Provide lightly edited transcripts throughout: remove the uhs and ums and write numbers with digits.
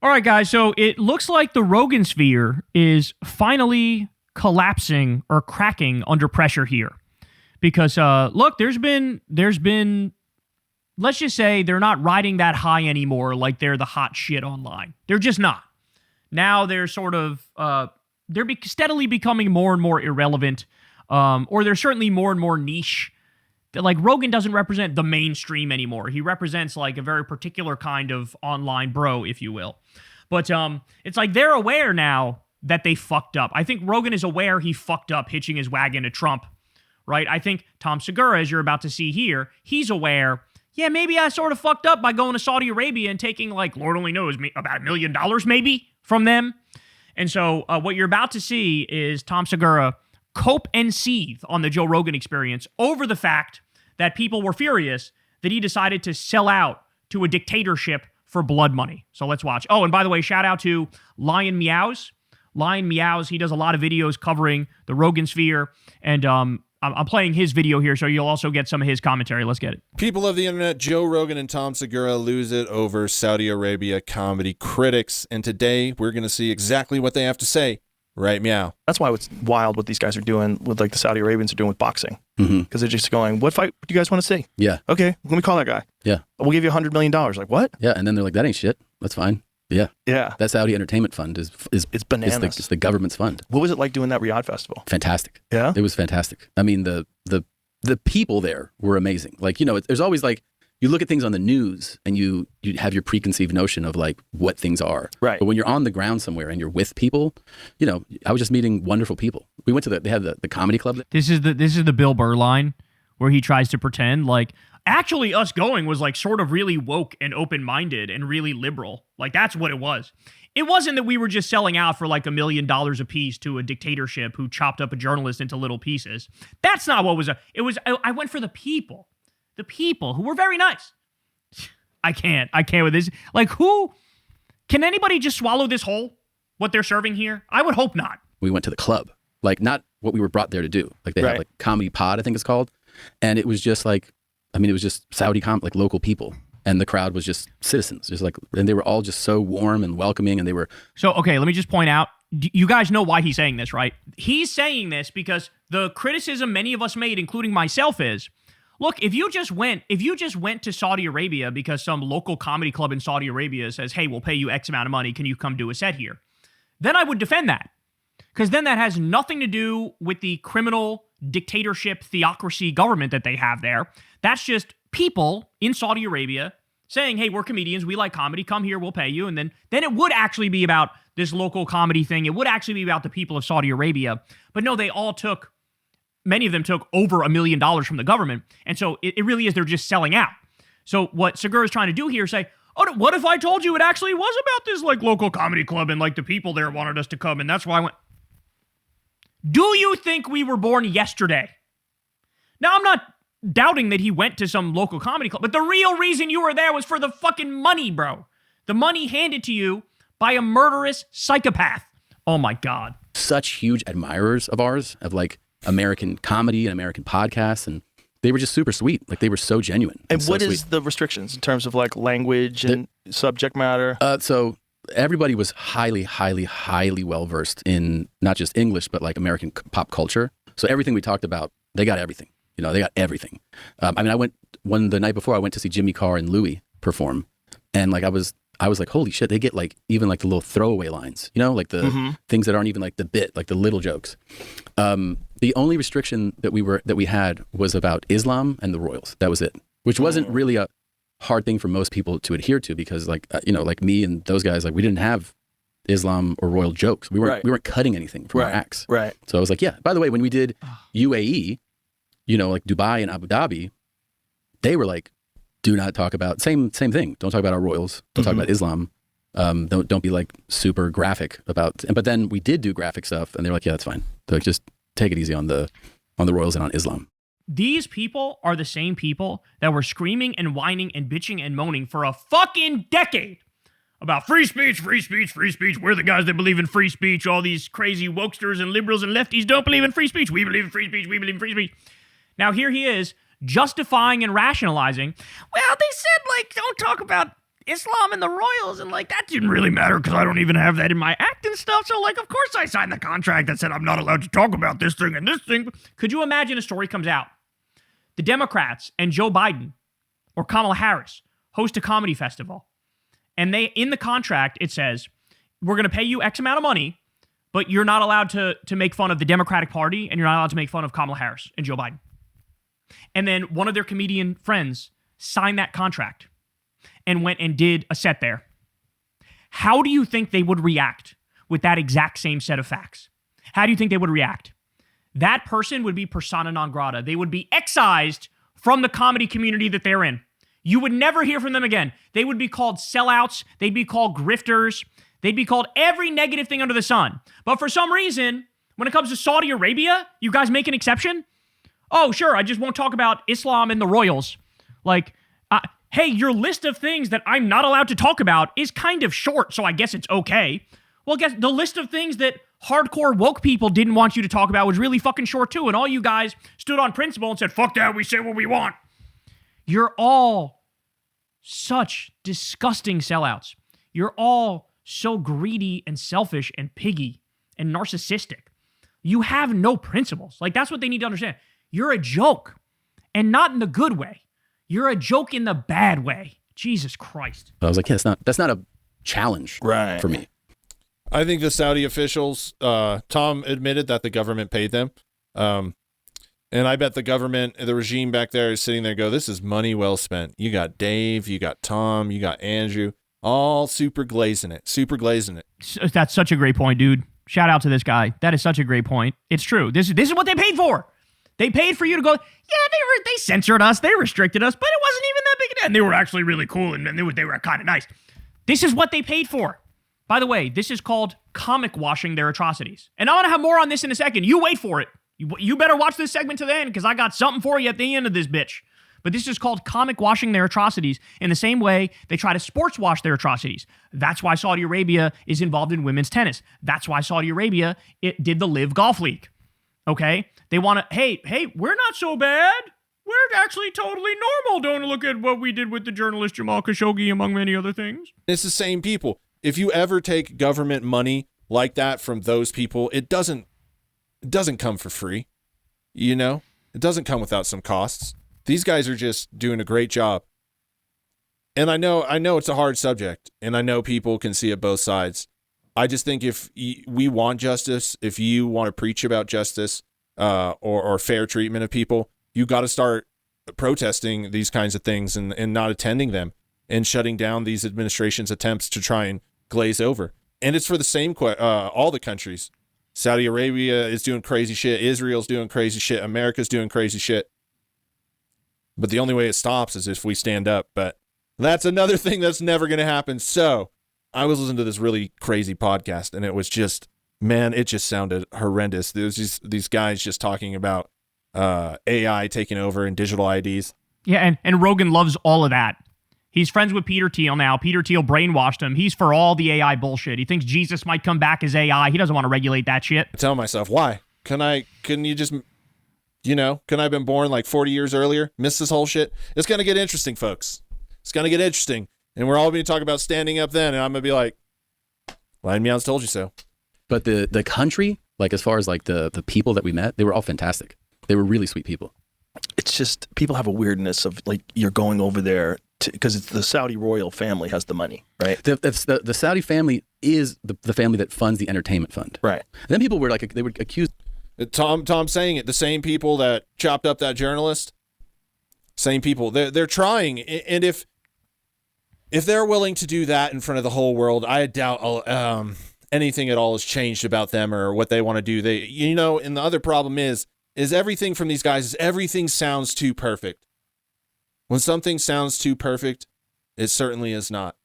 All right, guys. So it looks like the Rogansphere is finally collapsing or cracking under pressure here, because look, there's been. Let's just say they're not riding that high anymore. Like they're the hot shit online. They're just not. Now they're sort of steadily becoming more and more irrelevant, or they're certainly more and more niche. Like Rogan doesn't represent the mainstream anymore. He represents like a very particular kind of online bro, if you will. But it's like they're aware now that they fucked up. I think Rogan is aware he fucked up hitching his wagon to Trump, right? I think Tom Segura, as you're about to see here, he's aware. Yeah, maybe I sort of fucked up by going to Saudi Arabia and taking, like, Lord only knows, about $1 million maybe from them. And so what you're about to see is Tom Segura cope and seethe on the Joe Rogan Experience over the fact that people were furious that he decided to sell out to a dictatorship for blood money. So let's watch. Oh, and by the way, shout out to Lion Meows. Lion Meows, he does a lot of videos covering the Rogansphere, and I'm playing his video here, so you'll also get some of his commentary. Let's get it. People of the internet, Joe Rogan and Tom Segura lose it over Saudi Arabia comedy critics, and today we're going to see exactly what they have to say. Right, meow. That's why it's wild what these guys are doing with, like, the Saudi Arabians are doing with boxing. Because they're just going, what fight do you guys want to see? Yeah. Okay, let me call that guy. Yeah. We'll give you $100 million. Like, what? Yeah, and then they're like, that ain't shit. That's fine. Yeah. Yeah. That Saudi Entertainment Fund is it's bananas. It's the government's fund. What was it like doing that Riyadh festival? Fantastic. Yeah? It was fantastic. I mean, the people there were amazing. Like, you know, there's always like, you look at things on the news and you have your preconceived notion of like what things are. Right. But when you're on the ground somewhere and you're with people, you know, I was just meeting wonderful people. We went to they have the comedy club. This is the Bill Burr line where he tries to pretend like actually us going was like sort of really woke and open-minded and really liberal. Like that's what it was. It wasn't that we were just selling out for like $1 million a piece to a dictatorship who chopped up a journalist into little pieces. That's not what was. It was. I went for the people. The people who were very nice. I can't with this. Like, who can anybody just swallow this whole what they're serving here? I would hope not. We went to the club, like not what we were brought there to do. Like they had like Comedy Pod, I think it's called, and it was just like, I mean, it was just Saudi like local people, and the crowd was just citizens, just like, and they were all just so warm and welcoming, and they were. So okay, let me just point out. You guys know why he's saying this, right? He's saying this because the criticism many of us made, including myself, is. Look, if you just went to Saudi Arabia because some local comedy club in Saudi Arabia says, hey, we'll pay you X amount of money, can you come do a set here? Then I would defend that. Because then that has nothing to do with the criminal dictatorship theocracy government that they have there. That's just people in Saudi Arabia saying, hey, we're comedians, we like comedy, come here, we'll pay you. And then it would actually be about this local comedy thing. It would actually be about the people of Saudi Arabia. But no, many of them took over $1 million from the government. And so it really is, they're just selling out. So what Segura is trying to do here is say, oh, what if I told you it actually was about this like local comedy club and like the people there wanted us to come and that's why I went. Do you think we were born yesterday? Now, I'm not doubting that he went to some local comedy club, but the real reason you were there was for the fucking money, bro. The money handed to you by a murderous psychopath. Oh my God. Such huge admirers of ours, of like, American comedy and American podcasts, and they were just super sweet. Like they were so genuine. And so what is the restrictions in terms of like language and subject matter? So everybody was highly, highly, highly well versed in not just English, but like American pop culture. So everything we talked about, they got everything. You know, they got everything. I mean, the night before I went to see Jimmy Carr and Louis perform, and like I was like, holy shit, they get like even like the little throwaway lines, you know, like the things that aren't even like the bit, like the little jokes. The only restriction that we had was about Islam and the royals. That was it, which wasn't really a hard thing for most people to adhere to because like, you know, like me and those guys, like we didn't have Islam or royal jokes. We weren't cutting anything from our acts. Right. So I was like, yeah, by the way, when we did UAE, you know, like Dubai and Abu Dhabi, they were like, do not talk about same thing. Don't talk about our royals. Don't talk about Islam. Don't be like super graphic about. But then we did do graphic stuff, and they're like, yeah, that's fine. So like, just take it easy on the royals and on Islam. These people are the same people that were screaming and whining and bitching and moaning for a fucking decade about free speech, free speech, free speech. We're the guys that believe in free speech. All these crazy wokesters and liberals and lefties don't believe in free speech. We believe in free speech. We believe in free speech. Now here he is justifying and rationalizing. Well, they said like don't talk about Islam and the royals, and like that didn't really matter because I don't even have that in my act and stuff. So like, of course I signed the contract that said I'm not allowed to talk about this thing and this thing. Could you imagine a story comes out? The Democrats and Joe Biden or Kamala Harris host a comedy festival, and they in the contract it says we're going to pay you X amount of money, but you're not allowed to make fun of the Democratic Party, and you're not allowed to make fun of Kamala Harris and Joe Biden. And then one of their comedian friends signed that contract and went and did a set there. How do you think they would react with that exact same set of facts? How do you think they would react? That person would be persona non grata. They would be excised from the comedy community that they're in. You would never hear from them again. They would be called sellouts. They'd be called grifters. They'd be called every negative thing under the sun. But for some reason, when it comes to Saudi Arabia, you guys make an exception? Oh, sure, I just won't talk about Islam and the royals. Like, hey, your list of things that I'm not allowed to talk about is kind of short, so I guess it's okay. Well, guess the list of things that hardcore woke people didn't want you to talk about was really fucking short too, and all you guys stood on principle and said, fuck that, we say what we want. You're all such disgusting sellouts. You're all so greedy and selfish and piggy and narcissistic. You have no principles. Like, that's what they need to understand. You're a joke, and not in the good way. You're a joke in the bad way. Jesus Christ. I was like, yeah, that's not a challenge for me. I think the Saudi officials, Tom admitted that the government paid them. And I bet the government, the regime back there is sitting there go, this is money well spent. You got Dave, you got Tom, you got Andrew, all super glazing it. That's such a great point, dude. Shout out to this guy. That is such a great point. It's true. This is what they paid for. They paid for you to go, yeah, they censored us, they restricted us, but it wasn't even that big a deal. And they were actually really cool, and they were kind of nice. This is what they paid for. By the way, this is called comic washing their atrocities. And I'm going to have more on this in a second. You wait for it. You better watch this segment to the end, because I got something for you at the end of this bitch. But this is called comic washing their atrocities in the same way they try to sports wash their atrocities. That's why Saudi Arabia is involved in women's tennis. That's why Saudi Arabia did the Live Golf League. Okay? They want to, hey, we're not so bad. We're actually totally normal. Don't look at what we did with the journalist Jamal Khashoggi, among many other things. It's the same people. If you ever take government money like that from those people, it doesn't come for free. You know? It doesn't come without some costs. These guys are just doing a great job. And I know it's a hard subject, and I know people can see it both sides. I just think if we want justice, if you want to preach about justice or fair treatment of people, you got to start protesting these kinds of things and not attending them and shutting down these administration's attempts to try and glaze over. And it's for the same all the countries. Saudi Arabia is doing crazy shit. Israel's doing crazy shit. America's doing crazy shit. But the only way it stops is if we stand up. But that's another thing that's never going to happen. So I was listening to this really crazy podcast, and it was just, man, it just sounded horrendous. There was these guys just talking about AI taking over and digital IDs. Yeah, and Rogan loves all of that. He's friends with Peter Thiel now. Peter Thiel brainwashed him. He's for all the AI bullshit. He thinks Jesus might come back as AI. He doesn't want to regulate that shit. I tell myself, why? Can you just, couldn't I have been born like 40 years earlier? Miss this whole shit? It's going to get interesting, folks. It's going to get interesting. And we're all going to talk about standing up then, and I'm going to be like, Lion Meows told you so. But the country, like as far as like the people that we met, they were all fantastic. They were really sweet people. It's just, people have a weirdness of like, you're going over there because it's the Saudi royal family has the money, right? The Saudi family is the family that funds the entertainment fund. Right. And then people were like, they would accuse. Tom saying it, the same people that chopped up that journalist, same people. They're trying. And if they're willing to do that in front of the whole world, I doubt anything at all has changed about them or what they want to do. And the other problem is everything from these guys is everything sounds too perfect. When something sounds too perfect, it certainly is not.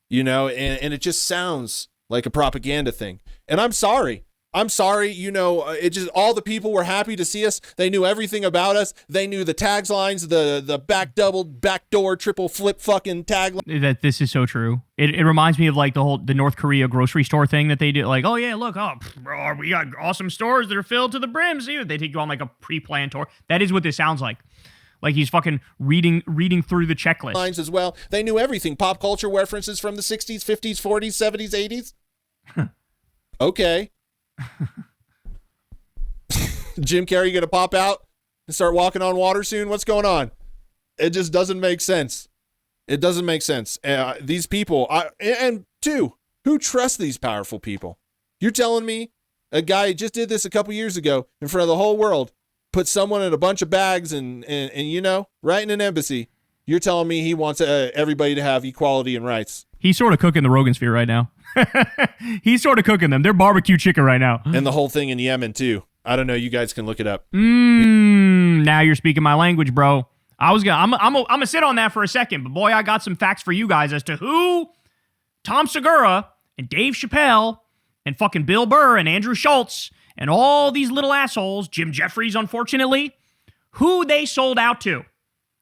And it just sounds like a propaganda thing. And I'm sorry. It just, all the people were happy to see us. They knew everything about us. They knew the taglines, the backdoor, triple flip fucking tagline. That this is so true. It reminds me of like the North Korea grocery store thing that they do. Like, oh yeah, look, we got awesome stores that are filled to the brim. See, they take you on like a pre-planned tour. That is what this sounds like. Like he's fucking reading through the checklist. Lines as well. They knew everything. Pop culture references from the 60s, 50s, 40s, 70s, 80s. Okay. Jim Carrey going to pop out and start walking on water soon? What's going on? It just doesn't make sense. It doesn't make sense. These people, and two, who trusts these powerful people? You're telling me a guy just did this a couple years ago in front of the whole world, put someone in a bunch of bags and right in an embassy. You're telling me he wants everybody to have equality and rights. He's sort of cooking the Rogansphere right now. He's sort of cooking them. They're barbecue chicken right now. And the whole thing in Yemen too. I don't know. You guys can look it up. Now you're speaking my language, bro. I'm gonna sit on that for a second, but boy, I got some facts for you guys as to who Tom Segura and Dave Chappelle and fucking Bill Burr and Andrew Schultz and all these little assholes, Jim Jeffries, unfortunately, who they sold out to.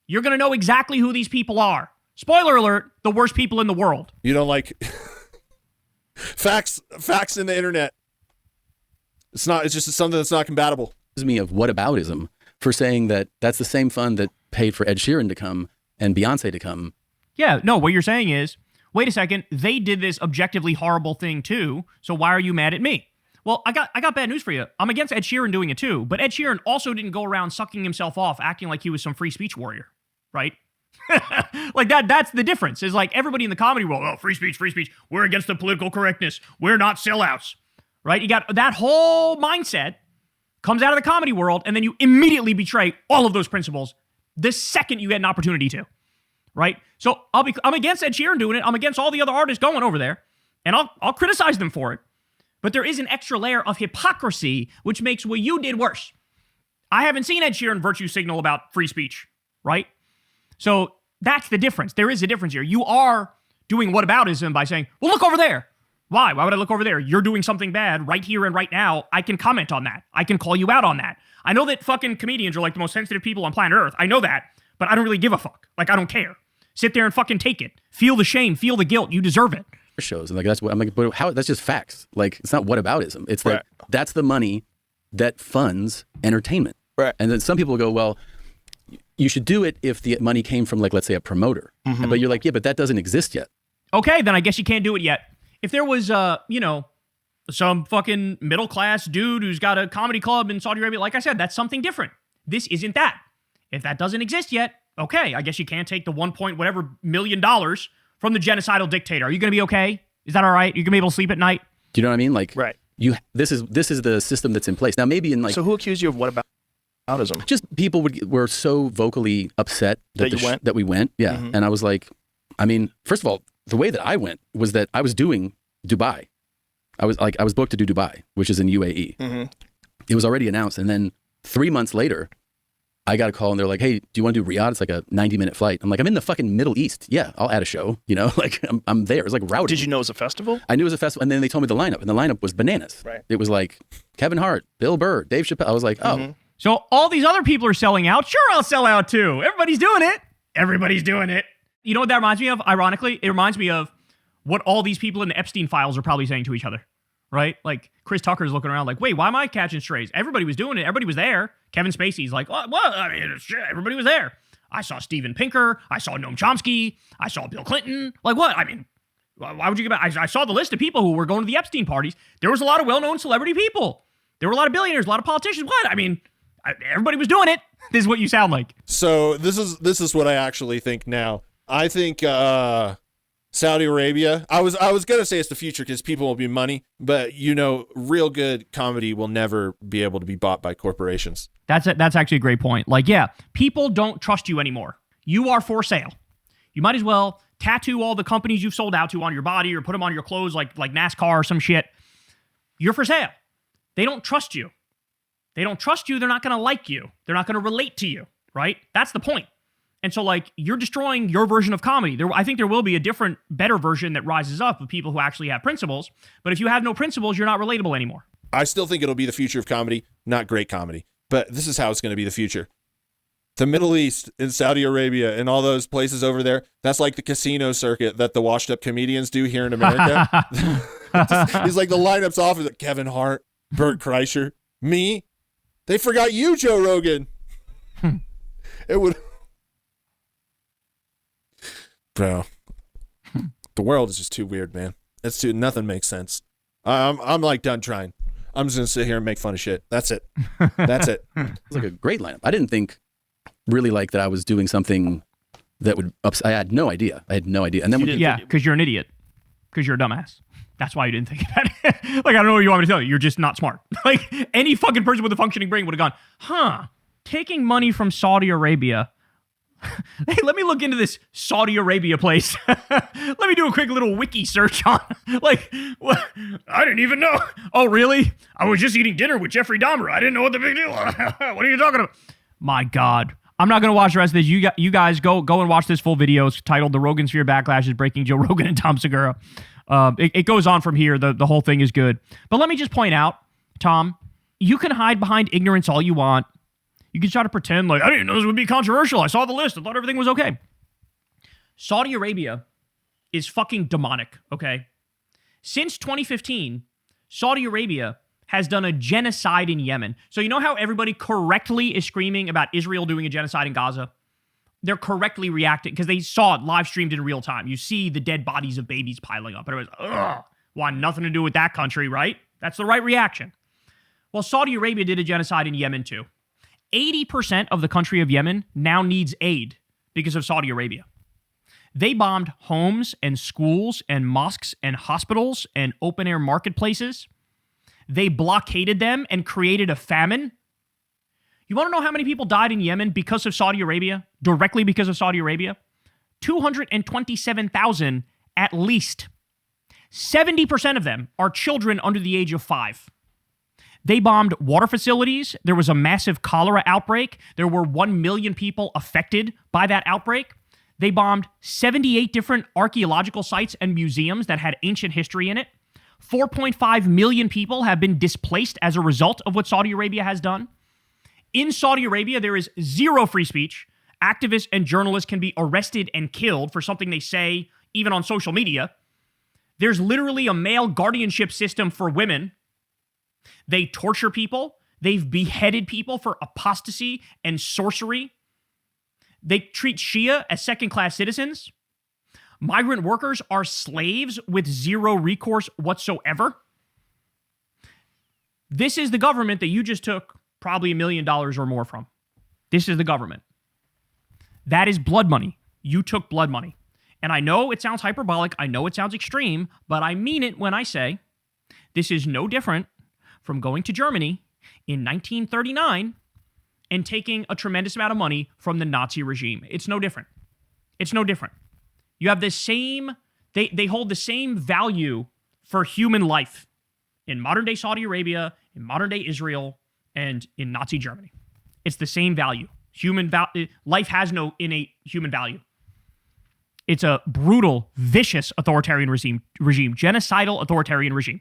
You're going to know exactly who these people are. Spoiler alert, the worst people in the world. You don't like facts in the internet. It's just something that's not compatible. Me of whataboutism for saying that that's the same fund that paid for Ed Sheeran to come and Beyonce to come. Yeah, no, what you're saying is, wait a second, they did this objectively horrible thing too, so why are you mad at me? Well, I got bad news for you. I'm against Ed Sheeran doing it too, but Ed Sheeran also didn't go around sucking himself off, acting like he was some free speech warrior, right? Like that's the difference. Is like everybody in the comedy world, oh, free speech, we're against the political correctness, we're not sellouts, right? You got that whole mindset comes out of the comedy world, and then you immediately betray all of those principles the second you get an opportunity to, right? So I'm against Ed Sheeran doing it. I'm against all the other artists going over there, and I'll criticize them for it. But there is an extra layer of hypocrisy, which makes what you did worse. I haven't seen Ed Sheeran virtue signal about free speech, right? So that's the difference. There is a difference here. You are doing whataboutism by saying, well, look over there. Why? Why would I look over there? You're doing something bad right here and right now. I can comment on that. I can call you out on that. I know that fucking comedians are like the most sensitive people on planet Earth. I know that, but I don't really give a fuck. Like, I don't care. Sit there and fucking take it. Feel the shame. Feel the guilt. You deserve it. Shows and like that's what I'm like, but how? That's just facts. Like it's not whataboutism. It's like that's the money that funds entertainment. Right. And then some people go, well, you should do it if the money came from like let's say a promoter. Mm-hmm. But you're like, yeah, but that doesn't exist yet. Okay, then I guess you can't do it yet. If there was some fucking middle class dude who's got a comedy club in Saudi Arabia, like I said, that's something different. This isn't that. If that doesn't exist yet, okay, I guess you can't take the $1 million from the genocidal dictator. Are you going to be okay? Is that all right? You're going to be able to sleep at night? Do you know what I mean? Like, right. This is the system that's in place. Now, maybe in like... So who accused you of whataboutism? Just people were so vocally upset that we went. Yeah. Mm-hmm. And I was like, I mean, first of all, the way that I went was that I was doing Dubai. I was booked to do Dubai, which is in UAE. Mm-hmm. It was already announced. And then 3 months later, I got a call and they're like, hey, do you want to do Riyadh? It's like a 90-minute flight. I'm like, I'm in the fucking Middle East. Yeah, I'll add a show. You know, like I'm there. It's like routing. Did you know it was a festival? I knew it was a festival. And then they told me the lineup, and the lineup was bananas. Right. It was like Kevin Hart, Bill Burr, Dave Chappelle. I was like, oh. Mm-hmm. So all these other people are selling out. Sure, I'll sell out too. Everybody's doing it. You know what that reminds me of? Ironically, it reminds me of what all these people in the Epstein files are probably saying to each other. Right? Like Chris Tucker's looking around like, wait, why am I catching strays? Everybody was doing it. Everybody was there. Kevin Spacey's like, what? I mean, shit, everybody was there. I saw Steven Pinker. I saw Noam Chomsky. I saw Bill Clinton. Like what? I mean, why would you get back? I saw the list of people who were going to the Epstein parties. There was a lot of well-known celebrity people. There were a lot of billionaires, a lot of politicians. What? I mean, everybody was doing it. This is what you sound like. So this is what I actually think now. I think Saudi Arabia. I was gonna say it's the future because people will be money, but real good comedy will never be able to be bought by corporations. That's actually a great point. Like, yeah, people don't trust you anymore. You are for sale. You might as well tattoo all the companies you've sold out to on your body or put them on your clothes like NASCAR or some shit. You're for sale. They don't trust you. They don't trust you. They're not gonna like you. They're not gonna relate to you. Right? That's the point. And so, like, you're destroying your version of comedy. I think there will be a different, better version that rises up of people who actually have principles. But if you have no principles, you're not relatable anymore. I still think it'll be the future of comedy, not great comedy. But this is how it's going to be the future. The Middle East and Saudi Arabia and all those places over there, that's like the casino circuit that the washed-up comedians do here in America. He's like the lineup's off of Kevin Hart, Bert Kreischer, me. They forgot you, Joe Rogan. It would Bro, the world is just too weird, man. Nothing makes sense. I'm like done trying. I'm just gonna sit here and make fun of shit. That's it. That's it. It's like a great lineup. I didn't think really like that I was doing something that would I had no idea. And then because you're an idiot. Because you're a dumbass. That's why you didn't think of that. Like, I don't know what you want me to tell you. You're just not smart. Like, any fucking person with a functioning brain would have gone, taking money from Saudi Arabia. Hey, let me look into this Saudi Arabia place. Let me do a quick little wiki search on, like, what? I didn't even know. Oh, really? I was just eating dinner with Jeffrey Dahmer. I didn't know what the big deal was. What are you talking about? My God. I'm not going to watch the rest of this. You guys go and watch this full video. It's titled The Rogansphere Backlash is Breaking Joe Rogan and Tom Segura. It goes on from here. The whole thing is good. But let me just point out, Tom, you can hide behind ignorance all you want. You can try to pretend like, I didn't know this would be controversial. I saw the list. I thought everything was okay. Saudi Arabia is fucking demonic, okay? Since 2015, Saudi Arabia has done a genocide in Yemen. So you know how everybody correctly is screaming about Israel doing a genocide in Gaza? They're correctly reacting because they saw it live streamed in real time. You see the dead bodies of babies piling up. And it was, ugh, want nothing to do with that country, right? That's the right reaction. Well, Saudi Arabia did a genocide in Yemen too. 80% of the country of Yemen now needs aid because of Saudi Arabia. They bombed homes and schools and mosques and hospitals and open-air marketplaces. They blockaded them and created a famine. You want to know how many people died in Yemen because of Saudi Arabia? Directly because of Saudi Arabia? 227,000 at least. 70% of them are children under the age of 5. They bombed water facilities. There was a massive cholera outbreak. There were 1 million people affected by that outbreak. They bombed 78 different archaeological sites and museums that had ancient history in it. 4.5 million people have been displaced as a result of what Saudi Arabia has done. In Saudi Arabia, there is zero free speech. Activists and journalists can be arrested and killed for something they say, even on social media. There's literally a male guardianship system for women. They torture people. They've beheaded people for apostasy and sorcery. They treat Shia as second-class citizens. Migrant workers are slaves with zero recourse whatsoever. This is the government that you just took probably $1 million or more from. This is the government. That is blood money. You took blood money. And I know it sounds hyperbolic. I know it sounds extreme, but I mean it when I say this is no different from going to Germany in 1939 and taking a tremendous amount of money from the Nazi regime. It's no different. It's no different. You have the same, they hold the same value for human life in modern-day Saudi Arabia, in modern-day Israel, and in Nazi Germany. It's the same value. Life has no innate human value. It's a brutal, vicious authoritarian regime, genocidal authoritarian regime.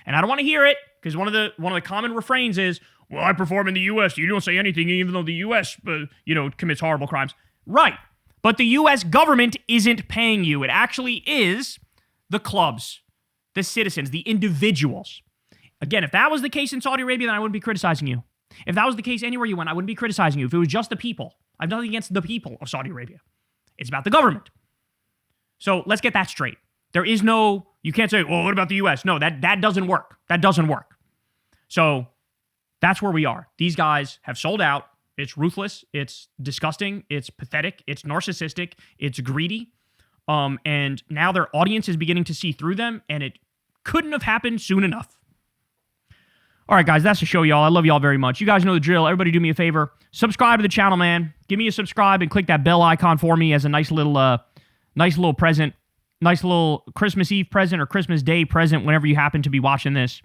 And I don't want to hear it, because one of the common refrains is, well, I perform in the U.S. You don't say anything, even though the U.S. Commits horrible crimes. Right. But the U.S. government isn't paying you. It actually is the clubs, the citizens, the individuals. Again, if that was the case in Saudi Arabia, then I wouldn't be criticizing you. If that was the case anywhere you went, I wouldn't be criticizing you. If it was just the people, I have nothing against the people of Saudi Arabia. It's about the government. So let's get that straight. There is no, you can't say, well, what about the U.S.? No, that doesn't work. That doesn't work. So that's where we are. These guys have sold out. It's ruthless. It's disgusting. It's pathetic. It's narcissistic. It's greedy. And now their audience is beginning to see through them, and it couldn't have happened soon enough. All right, guys, that's the show, y'all. I love y'all very much. You guys know the drill. Everybody do me a favor. Subscribe to the channel, man. Give me a subscribe and click that bell icon for me as a nice little present, nice little Christmas Eve present or Christmas Day present whenever you happen to be watching this.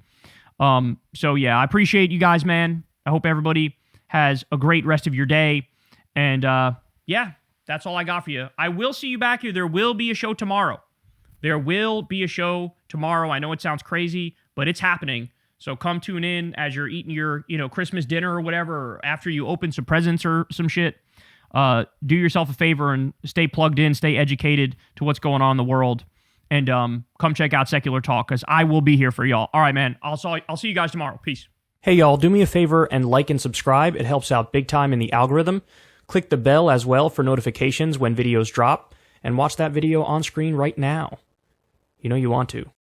So, yeah, I appreciate you guys, man. I hope everybody has a great rest of your day. And, yeah, that's all I got for you. I will see you back here. There will be a show tomorrow. There will be a show tomorrow. I know it sounds crazy, but it's happening. So come tune in as you're eating your, Christmas dinner or whatever, or after you open some presents or some shit. Do yourself a favor and stay plugged in, stay educated to what's going on in the world. And come check out Secular Talk, because I will be here for y'all. All right, man. I'll see you guys tomorrow. Peace. Hey, y'all. Do me a favor and like and subscribe. It helps out big time in the algorithm. Click the bell as well for notifications when videos drop. and watch that video on screen right now. You know you want to.